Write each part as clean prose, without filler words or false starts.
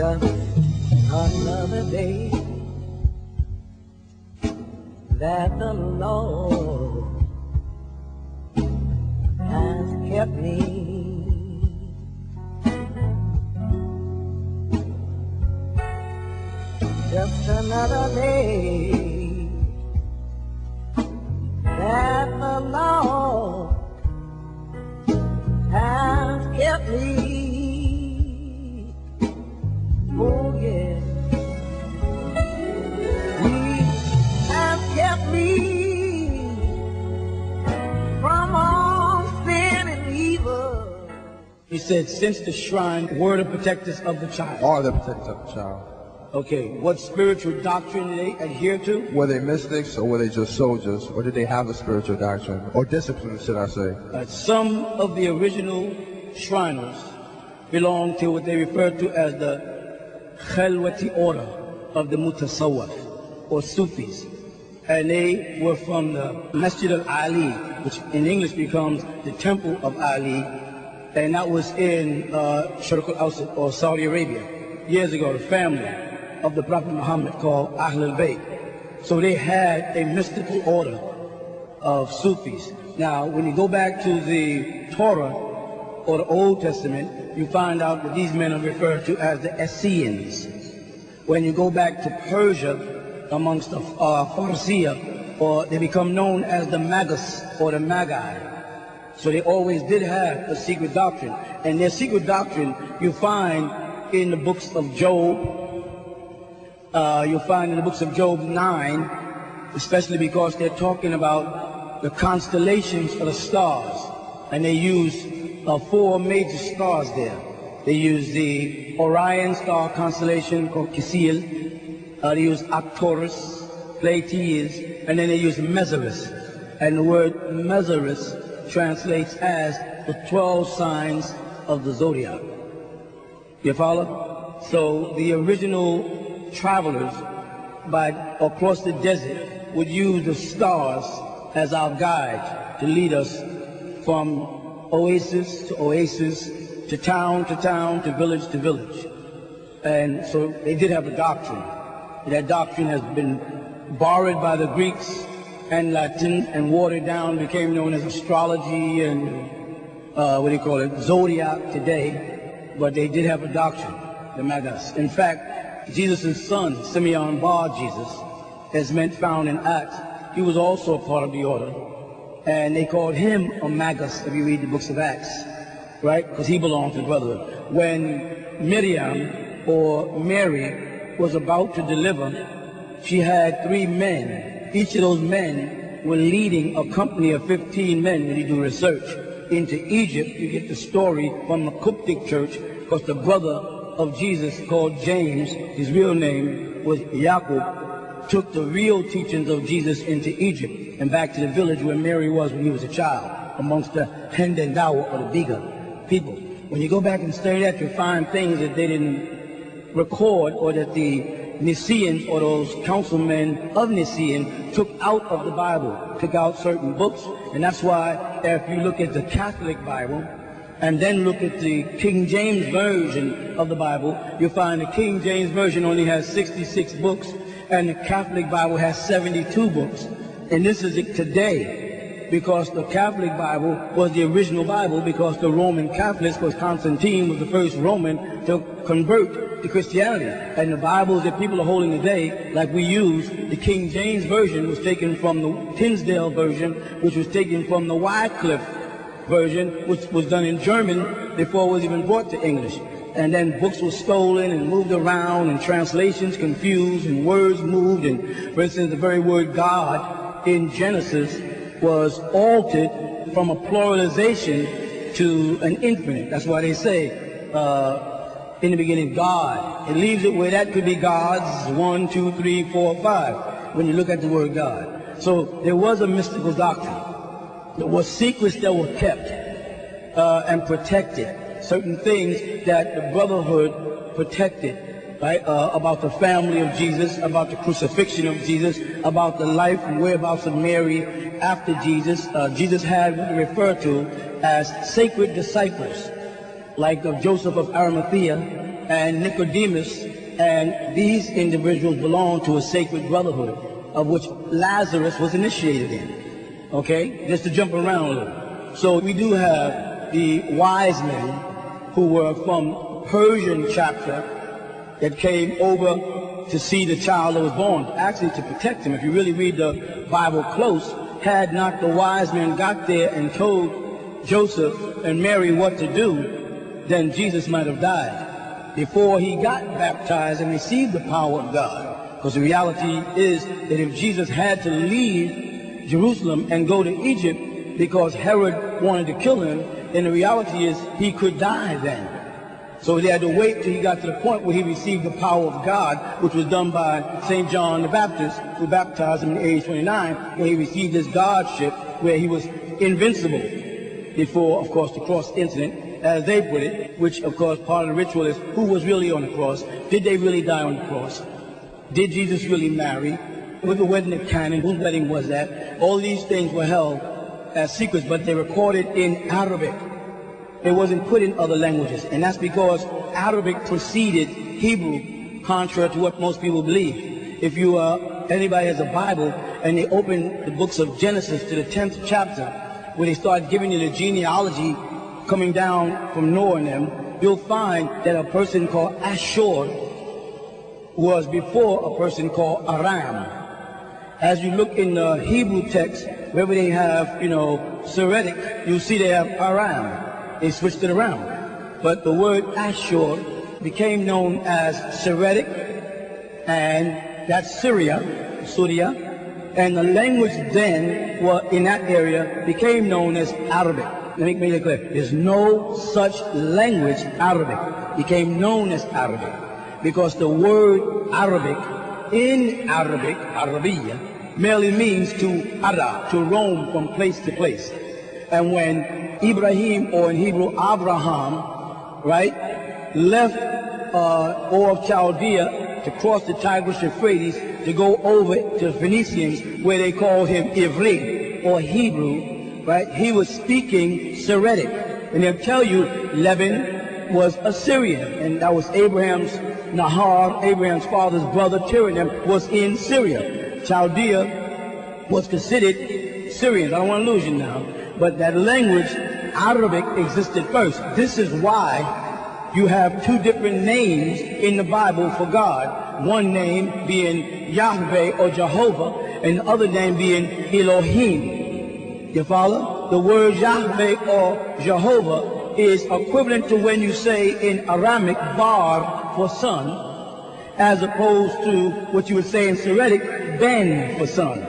just another day that the Lord has kept me. Just another day that the Lord has kept me. Oh yeah, He has kept me from all sin and evil. He said, since the shrine were the protectors of the child. Are the protectors of the child. Okay, what spiritual doctrine did they adhere to? Were they mystics or were they just soldiers? Or did they have a spiritual doctrine? Or discipline, should I say? Some of the original Shriners belonged to what they referred to as the Khalwati order of the Mutasawwif, or Sufis. And they were from the Masjid al-Ali, which in English becomes the Temple of Ali. And that was in Sharq al-Awsat, or Saudi Arabia. Years ago, the family of the Prophet Muhammad called Ahl al-Bayt. So they had a mystical order of Sufis. Now, when you go back to the Torah or the Old Testament, you find out that these men are referred to as the Essenes. When you go back to Persia, amongst the Farsiya, or they become known as the Magus or the Magi. So they always did have a secret doctrine. And their secret doctrine you find in the books of Job. You'll find in the books of Job 9, especially because they're talking about the constellations of the stars. And they use 4 major stars there. They use the Orion star constellation called Kisil. They use Arcturus, Pleiades, and then they use Mezarus. And the word Mezarus translates as the 12 signs of the zodiac. You follow? So the original travelers across the desert would use the stars as our guide to lead us from oasis to oasis, to town, to village to village. And so they did have a doctrine. That doctrine has been borrowed by the Greeks and Latin and watered down, became known as astrology and zodiac today. But they did have a doctrine, the Magus. In fact, Jesus' son, Simeon Bar Jesus, as meant found in Acts, he was also a part of the order. And they called him a Magus if you read the books of Acts, right? Because he belonged to the brotherhood. When Miriam, or Mary, was about to deliver, she had 3 men. Each of those men were leading a company of 15 men when you do research. Into Egypt, you get the story from the Coptic church, because the brother of Jesus, called James, his real name was Yaqub, took the real teachings of Jesus into Egypt and back to the village where Mary was when he was a child, amongst the Hendendawa, or the Biga people. When you go back and study that, you find things that they didn't record, or that the Nicaeans, or those councilmen of Nicene, took out of the Bible, took out certain books. And that's why if you look at the Catholic Bible, and then look at the King James Version of the Bible, you'll find the King James Version only has 66 books, and the Catholic Bible has 72 books. And this is it today, because the Catholic Bible was the original Bible, because the Roman Catholics, because Constantine was the first Roman to convert to Christianity. And the Bibles that people are holding today, like we use, the King James Version was taken from the Tinsdale Version, which was taken from the Wycliffe Version, which was done in German before it was even brought to English. And then books were stolen and moved around, and translations confused, and words moved. And for instance, the very word God in Genesis was altered from a pluralization to an infinite. That's why they say, in the beginning, God. It leaves it where that could be gods, 1, 2, 3, 4, 5, when you look at the word God. So there was a mystical doctrine. There were secrets that were kept and protected. Certain things that the brotherhood protected, right? About the family of Jesus, about the crucifixion of Jesus, about the life and whereabouts of Mary after Jesus. Jesus had what we refer to as sacred disciples, like of Joseph of Arimathea and Nicodemus, and these individuals belonged to a sacred brotherhood of which Lazarus was initiated in. Okay? Just to jump around a little. So we do have the wise men who were from Persian chapter that came over to see the child that was born, actually to protect him. If you really read the Bible close, had not the wise men got there and told Joseph and Mary what to do, then Jesus might have died before he got baptized and received the power of God. Because the reality is that if Jesus had to leave Jerusalem and go to Egypt because Herod wanted to kill him, then the reality is he could die then. So they had to wait till he got to the point where he received the power of God, which was done by St. John the Baptist, who baptized him at age 29, where he received his godship, where he was invincible before, of course, the cross incident, as they put it, which, of course, part of the ritual is who was really on the cross. Did they really die on the cross? Did Jesus really marry? Was the wedding at Cana? Whose wedding was that? All these things were held as secrets, but they recorded in Arabic. It wasn't put in other languages, and that's because Arabic preceded Hebrew, contrary to what most people believe. If you anybody has a Bible and they open the books of Genesis to the 10th chapter, where they start giving you the genealogy coming down from Noah and them, you'll find that a person called Ashur was before a person called Aram. As you look in the Hebrew text, wherever they have, Syriac, you'll see they have Aram. They switched it around. But the word Ashur became known as Syriac, and that's Syria, and the language then in that area became known as Arabic. Let me make it clear. There's no such language, Arabic. Became known as Arabic. Because the word Arabic, in Arabic, Arabiya, merely means to ara, to roam from place to place. And when Ibrahim, or in Hebrew, Abraham, right, left Ur of Chaldea to cross the Tigris Euphrates to go over to the Phoenicians, where they called him Ivri, or Hebrew, right, he was speaking Syriac. And they'll tell you Lebanon was Assyrian, and that was Abraham's Nahar, Abraham's father's brother, Tyrannim, was in Syria. Chaldea was considered Syrians. I don't want to lose you now. But that language, Arabic, existed first. This is why you have two different names in the Bible for God. One name being Yahweh or Jehovah, and the other name being Elohim. You follow? The word Yahweh or Jehovah is equivalent to when you say in Aramic, bar for son, as opposed to what you would say in Syriac, ben for son.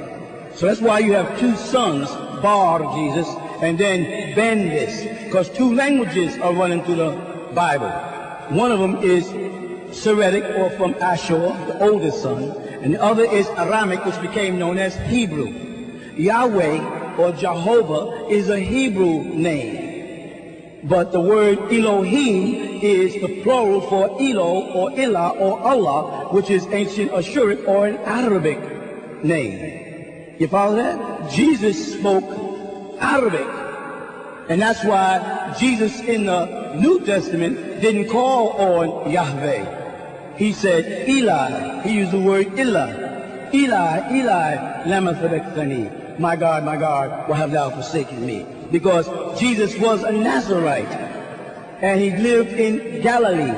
So that's why you have two sons, bar of Jesus, and then ben this, because two languages are running through the Bible. One of them is Syriac, or from Ashur, the oldest son, and the other is Aramic, which became known as Hebrew. Yahweh or Jehovah is a Hebrew name. But the word Elohim is the plural for Elo or Ilah or Allah, which is ancient Ashuric or an Arabic name. You follow that? Jesus spoke Arabic. And that's why Jesus in the New Testament didn't call on Yahweh. He said Eli. He used the word Ilah. Eli, Eli, lama sabachthani. My God, why have thou forsaken me? Because Jesus was a Nazarite, and he lived in Galilee.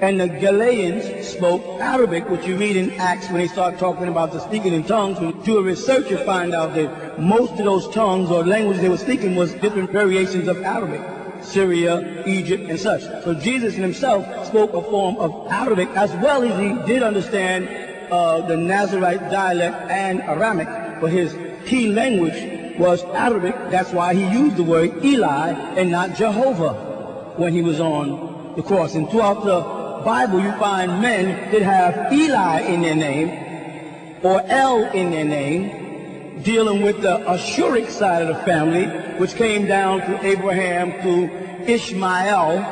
And the Galileans spoke Arabic, which you read in Acts when they start talking about the speaking in tongues. When you do a research, you find out that most of those tongues or languages they were speaking was different variations of Arabic. Syria, Egypt, and such. So Jesus himself spoke a form of Arabic, as well as he did understand the Nazarite dialect and Aramic, but his key language was Arabic. That's why he used the word Eli and not Jehovah when he was on the cross. And throughout the Bible, you find men that have Eli in their name or El in their name, dealing with the Ashuric side of the family, which came down through Abraham, through Ishmael,